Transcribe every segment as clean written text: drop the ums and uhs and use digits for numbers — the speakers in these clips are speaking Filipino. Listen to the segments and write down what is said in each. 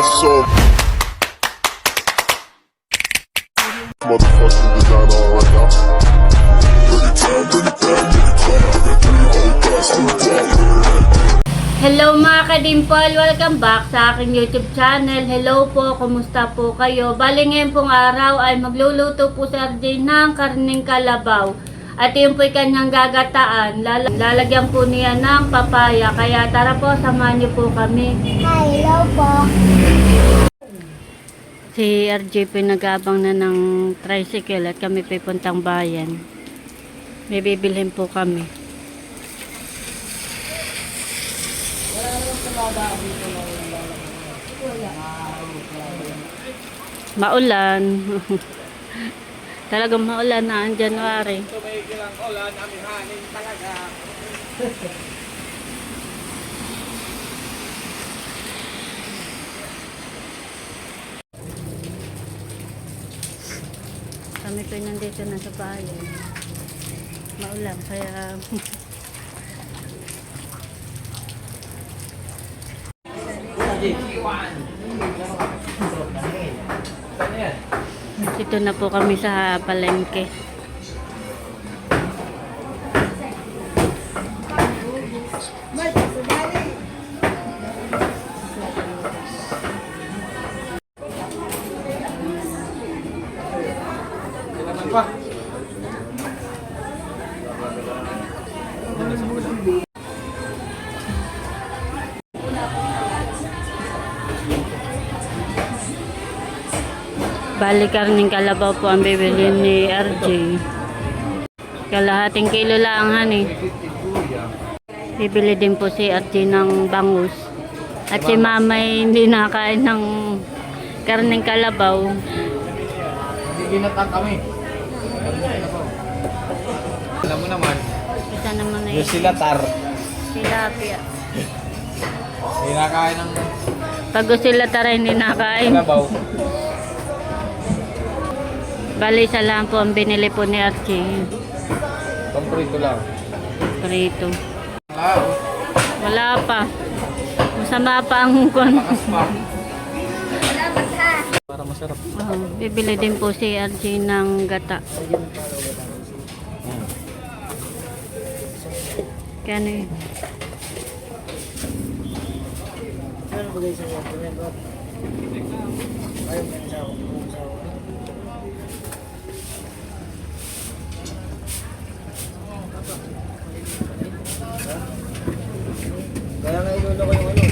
So motherfucking designer right now. Hello mga ka-dimple! Welcome back sa aking YouTube channel. Hello po, kumusta po kayo? Bali ngayon pong araw ay magluluto po si RJ ng karning kalabaw. At yun po'y kanyang gagataan. Lalagyan po niya ng papaya. Kaya tara po, samahan niyo po kami. Hello po. Si RJ po'y nag-aabang na ng tricycle at kami po'y puntang bayan. May bibilhin po kami. Maulan. Talagang maulan na ang January. Tumigil ang ulan, amihanin talaga. Kami po nandito na sa bayan. Maulan kaya dito na po kami sa palengke. Bali karning kalabaw po ang bibili ni RJ. Kalahating kilo lang hani. Bibili din po si RJ ng bangus. At si mama ay hindi nakain ng karning kalabaw. Ginatang kami. Alam mo naman, Isa naman ay yung silatar, tilapia. hinakain ng Pag sila tara hindi nakain. kalabaw. Bali isa lang po ang binili po ni RJ. Pamprito lang. Prito. Wow, Wala pa. Masama pa ang kon. lakas pa. Para masarap. Bibili din po si RJ ng gata. Kano yun? Kaya nga ilulo ko yung ano.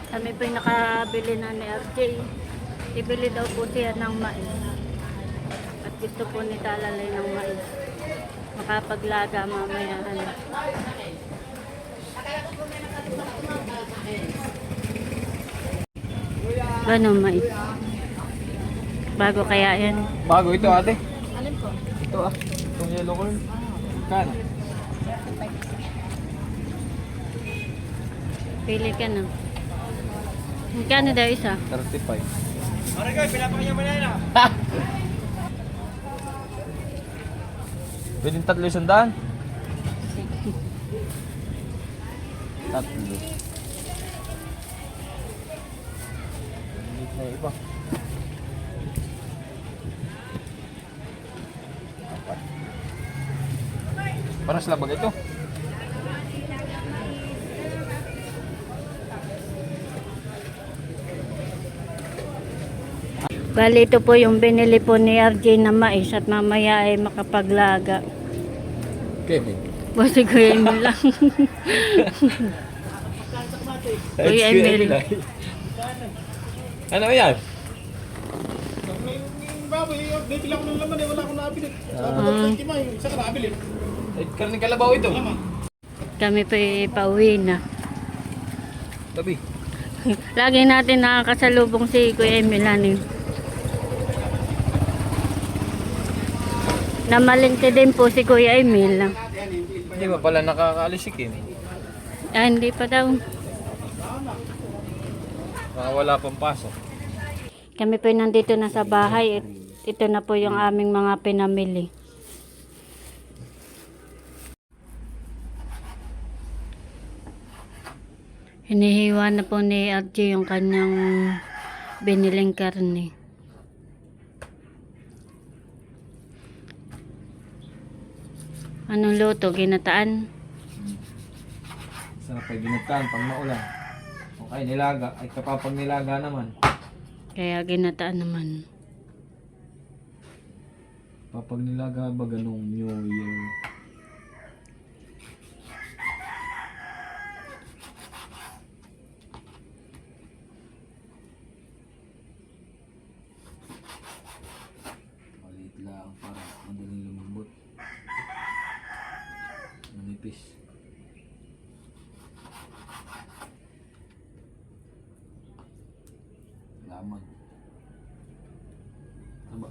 Kami po yung nakabili na ni RJ. Ibili daw po siya ng mais. At gusto po ni Talalay ng mais. Makapaglaga mamaya. Ganun mais. Bago kaya yan. Bago ito ate. Alin po? Ito itong yellow corn. Kan. Pili ka na. Magkano daw isa? 35. Maragay, pinapakanya mo na yan Pwedeng 300. Tatlo. Hindi na iba. Apat. Parang slabag ito. Bali ito po yung binili po ni RJ na mais at mamaya ay makapaglaga. Kevin. Basta Kuya Emil lang. Kuya Emil. Ano yan? Baboy, bibili ako ng laman eh, wala akong nabili. Sabi ko, 20 may, isa ka nabili. Karning kalabaw ito. Kami po pauwi na. Tabi. Lagi natin nakakasalubong si Kuya Emil. Namalingki din po si Kuya Emil. Hindi ba pala nakakaalisikin? Ah, hindi pa daw. Baka wala pang pasok. Kami po nandito na sa bahay. Ito na po yung aming mga pinamili. Hinihiwa na po ni RJ yung kanyang biniling karne. Anong luto? Ginataan? Sarap ay ginataan pag maulan. Okay, nilaga. Ay kapapag nilaga naman. Kaya ginataan naman. Kapag nilaga ba ganong New Year? Maliit lang para madaling lumambot. Manipis. Laman. Taba.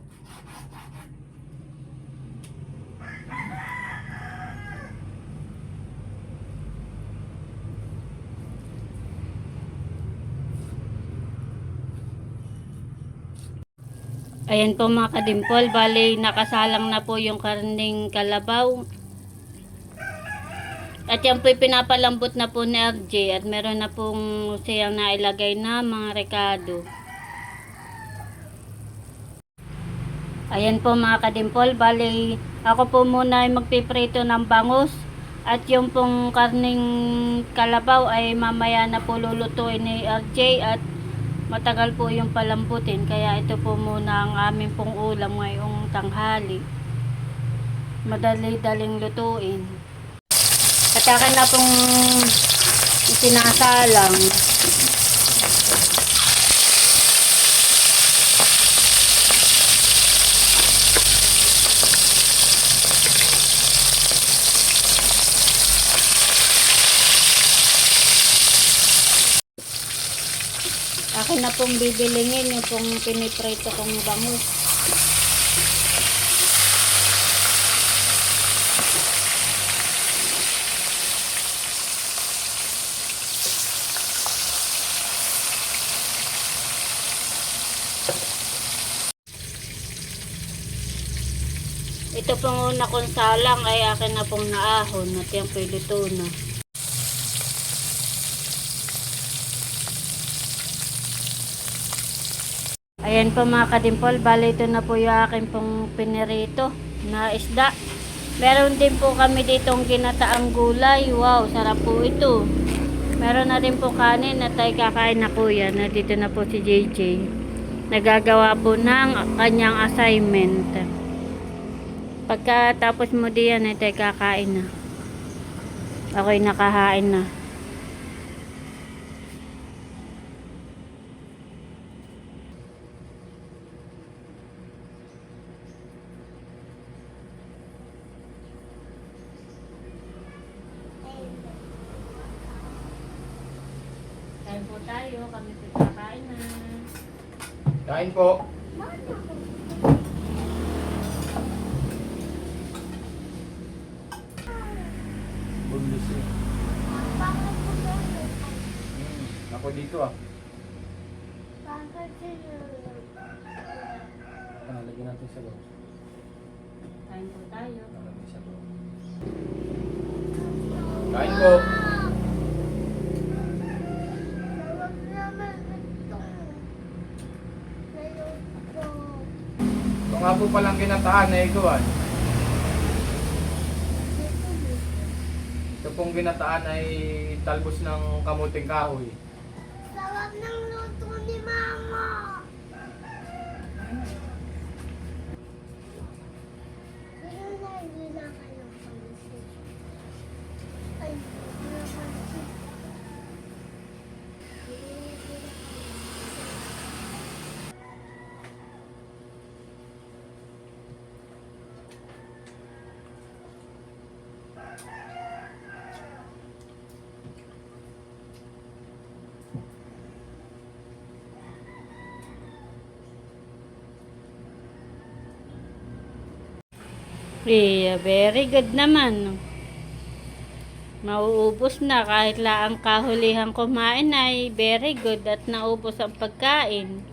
Ayan po mga kadimpol, bali nakasalang na po yung karning kalabaw. At yan po'y pinapalambot na po ni RJ at meron na pong siyang nailagay na mga rekado. Ayan po mga kadimpol, bali ako po muna ay magpiprito ng bangus. At yung pong karning kalabaw ay mamaya na po lulutuin ni RJ at matagal po yung palambutin. Kaya ito po muna ang aming pong ulam ngayong tanghali. Madali-daling lutuin. At akin na pong sinasalang. Akin na pong bibilingin yung pong piniprito kong bangus. Ito pong una kong salang ay akin na pong naahon at yung piluto na. Ayan po mga kadimpol, bali ito na po yung akin pong pinirito na isda. Meron din po kami ditong ginataang gulay. Wow, sarap po ito. Meron na rin po kanin na tayo kakain na kuya. Na dito na po si JJ. Nagagawa po ng kanyang assignment. Pagkatapos mo diyan ay tayo kakain na. Ako'y nakahain na. Kain po tayo, kami po kakain na. Kain po. Bunlis eh. Ako dito ah. Lagyan natin sa loob. Kain po tayo. Lagyan sa loob. Kain po. Ito nga po palang ginataan na iguan. Ito pong ginataan ay talbos ng kamuting kahoy. Sarap ng luto ni Mama. Pero hindi na kayo pansin. Ay, napansin. Yeah, very good naman. Mauubos na kahit lang ang kahulihang kumain ay very good at naubos ang pagkain.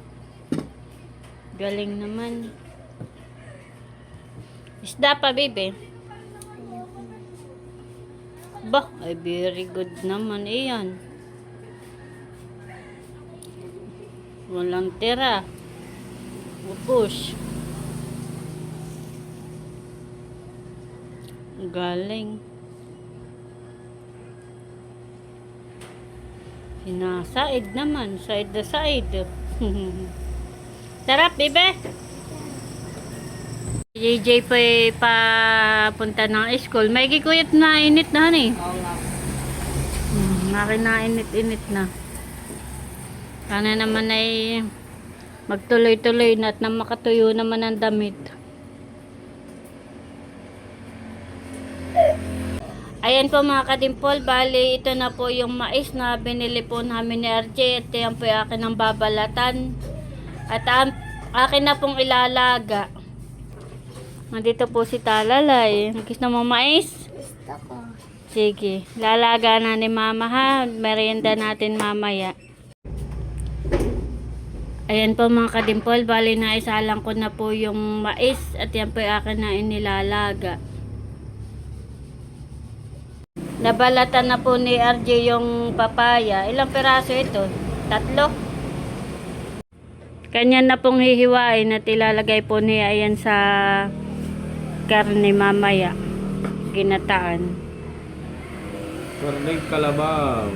Galing naman. Isda pa, baby. Bah, ay very good naman. Iyan. Walang tira. Ubus. Galing. Sinasaid naman. Side na side. Sarap, bebe. JJ pa papunta ng school. May kikuyat na init na eh. Oo nga. Nakinainit-init na. Sana naman ay magtuloy-tuloy na at na makatuyo naman ang damit. Ayan po mga kadimpol, bali ito na po yung mais na binili po namin ni RJ at yan po yung akin ang babalatan. At akin na pong ilalaga. Nandito po si Talalay. Gusto mo mais? Gusto ko. Sige, lalaga na ni Mama ha. Merienda natin mamaya. Ayan po mga kadimpol, bali na isalang ko na po yung mais at yan po yung akin na inilalaga. Nabalatan na po ni RJ yung papaya. Ilang peraso ito? 3? Kanya na pong hihiwain at ilalagay po niya ayan sa karne mamaya. Ginataan. Karning kalabaw.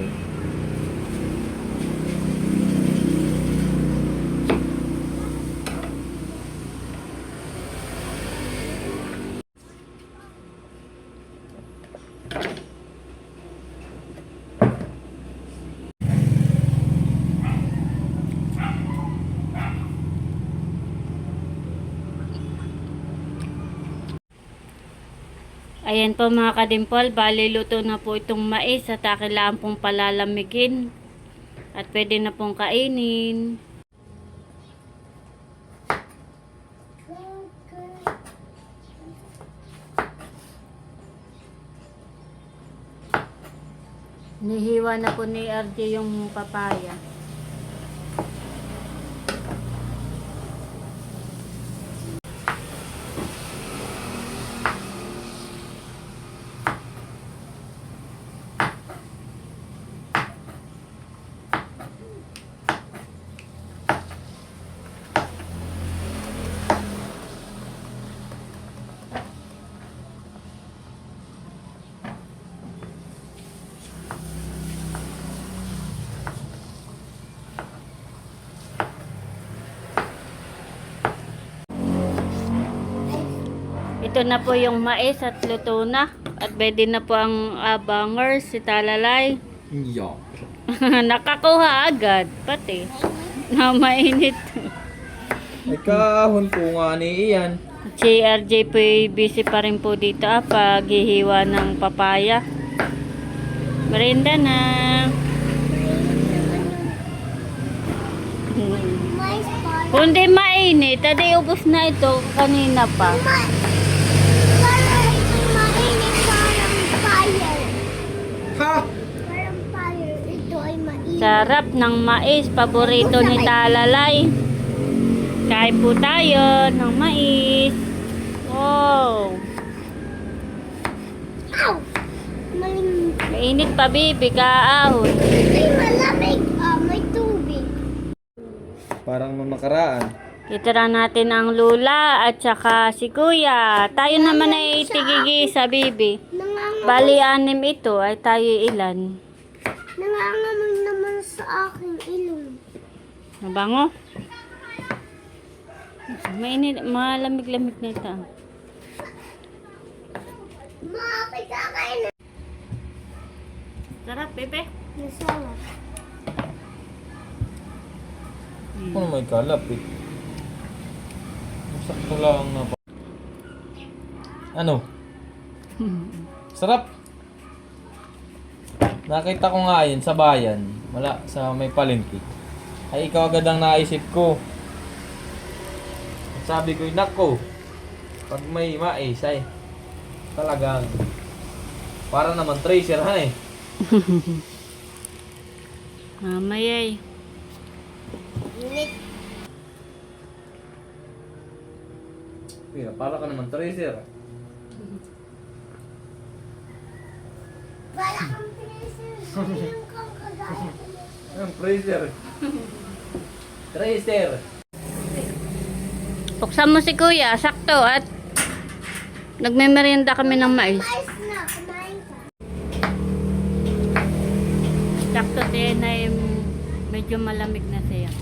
Ayan po mga kadimpol, bali luto na po itong mais at kailangan pong palalamigin. At pwede na pong kainin. Nihiwa na po ni RJ yung papaya. Ito na po yung mais at luto na. At pwede na po ang abangers, si Talalay. Yuck. Nakakuha agad, pati. Na mainit. Ay kahon po nga ni Ian. Si RJ po busy pa rin po dito paghihiwa ng papaya. Merienda na. Mais pa. Kung di mainit, adi ubos na ito kanina pa. Parang itong mainit, parang fire. Ha? Parang fire. Ito ay mainit. Sarap ng mais, paborito ni Talalay. Kain po tayo ng mais. Wow. Ow! Mainit pa bibi, kaahon. May malamig. May tubig. Parang mamakaraan. Kitira natin ang lula at saka si kuya. Tayo naman ay tigigi sa bibi. Bali 6 ito ay tayo ilan. Nangangamang naman sa aking ilong. Mabango? Mainit, malamig-lamig na ito. Makakit kakain. Sarap, bebe. Masarap. Ano may kalapit? Sakto lang na pa. Ano? Sarap. Nakita ko nga yun sa bayan. Wala, sa may palengke. Ay ikaw agad ang naisip ko. Sabi ko, nako. Pag may mais ay talagang para naman tracer han eh. Mamayay. Init. Para ka naman tracer. Wala kang pinasin. Yung kang kagaya. Ayun, tracer. Tracer. Buksan mo si kuya, sakto at nagme-merienda kami ng mais. Mais na, kumain ka. Sakto din ay medyo malamig na siya.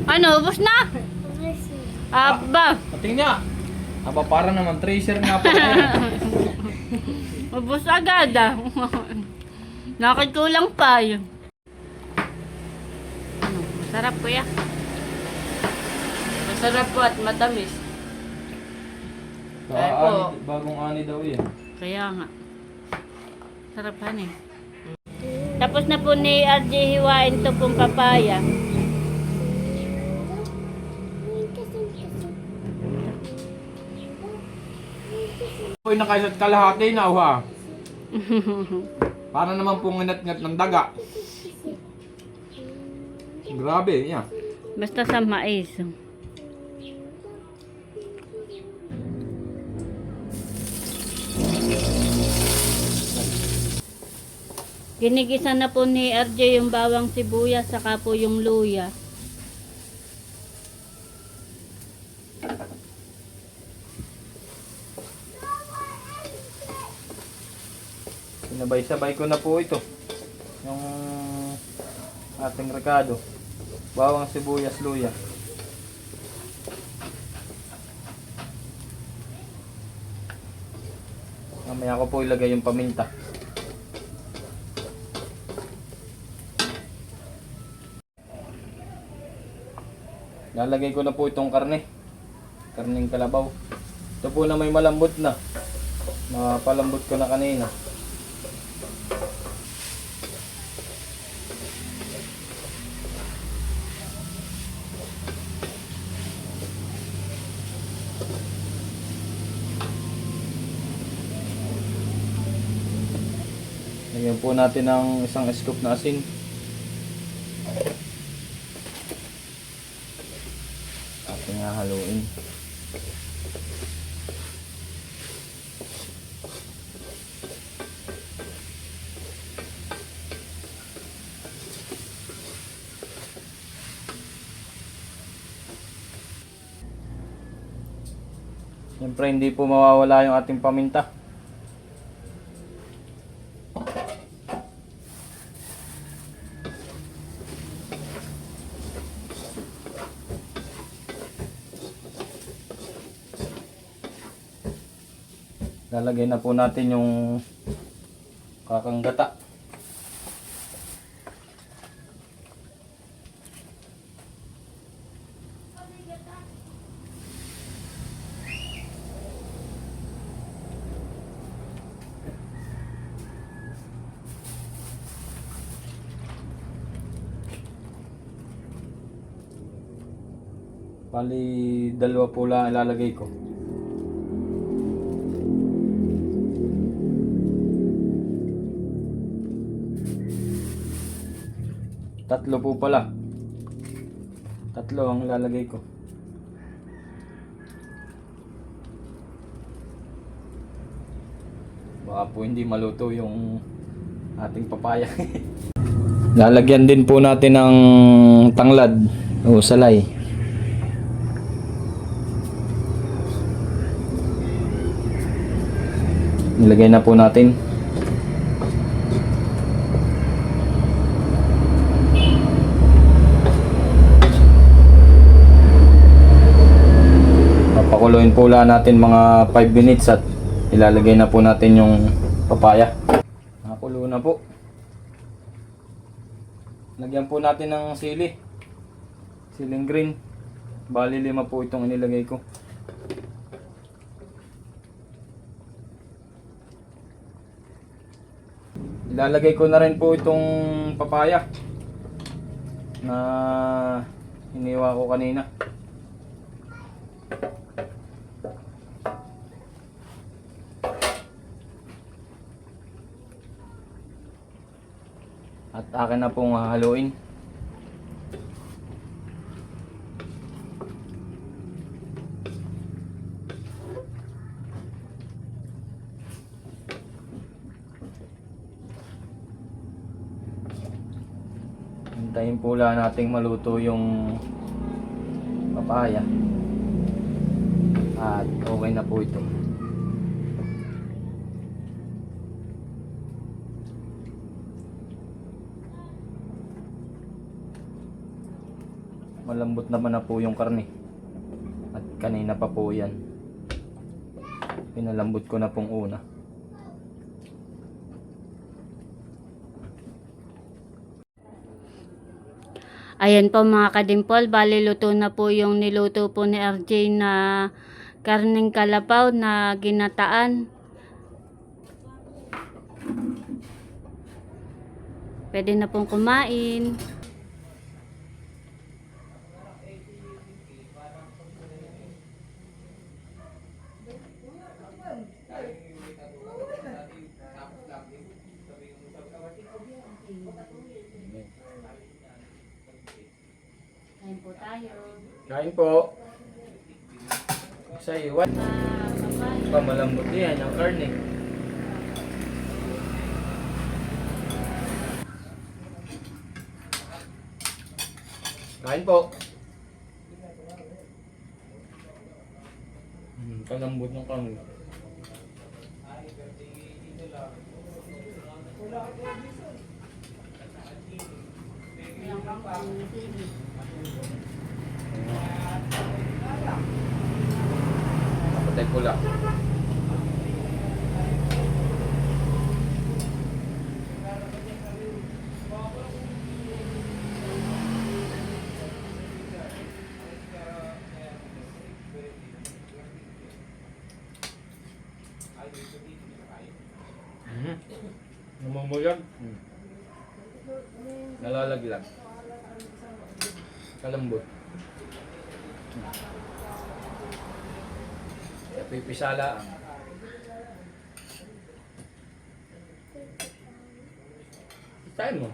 Ano, ubos na? Ubus na. Aba, Pating niya. Aba, para naman tracer nga pa yan. ubos agad ah. Nakikulang pa yun. Ano, masarap kuya. Masarap po at matamis. Ay po. Bagong ani daw yan. Kaya nga. Sarapan eh. Tapos na po ni RJ hiwain to pong papaya. Uy, nakaisat kalahati na, ha? Para naman pong ngat-ngat ng daga. Grabe, yan. Basta sa mais. Ginigisa na po ni RJ yung bawang sibuyas saka po yung luya. Sinabay-sabay ko na po ito. Yung ating rekado. Bawang sibuyas, luya. Mamaya ko po ilagay yung paminta. Lalagay ko na po itong karne. Karneng kalabaw. Ito po na may malambot na. Napalambot ko na kanina. Lagyan po natin ng isang scoop na asin. Ating haluin. Siyempre hindi po mawawala yung ating paminta. Lalagay na po natin yung kakanggata. Bali, dalawa po lang ilalagay ko. Tatlo po pala. Tatlo ang ilalagay ko. Baka po hindi maluto yung ating papaya. Lalagyan din po natin ng tanglad o salay. Nilagay na po natin. Papakuloyin po lang natin mga 5 minutes at ilalagay na po natin yung papaya. Nakakulo na po. Lagyan po natin ng sili. Siling green. Bali 5 po itong inilagay ko. Ilalagay ko na rin po itong papaya na hiniwa ko kanina. At akin na pong hahaluin. Hintayin po lang nating maluto yung papaya. At okay na po ito. Malambot naman na po yung karne. At kanina pa po yan. Pinalambot ko na pong una. Ayan po mga kadimpol, bali luto na po yung niluto po ni RJ na karning kalabaw na ginataan. Pwede na pong kumain. Kain po tayo. Kain po. Sa iwan. Pamalambot yan ang karne. Kain po. Kalambot ng karne. Patay pula. Namumulag. Nalalaglag. Kalambot. Pipisala. Tayo mo.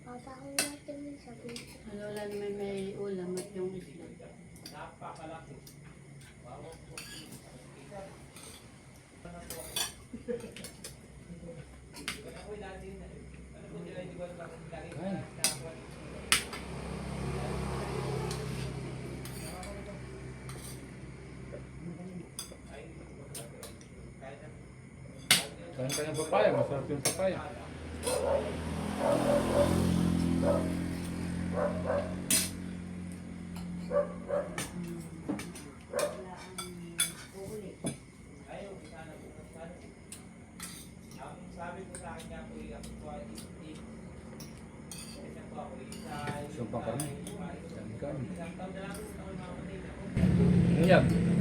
Papakong natin yung sabi. Wala naman may ulam at yung isla. Kain ka ng papaya, masarap yung papaya. Sumpang karne. Dami karne. Ngiyag.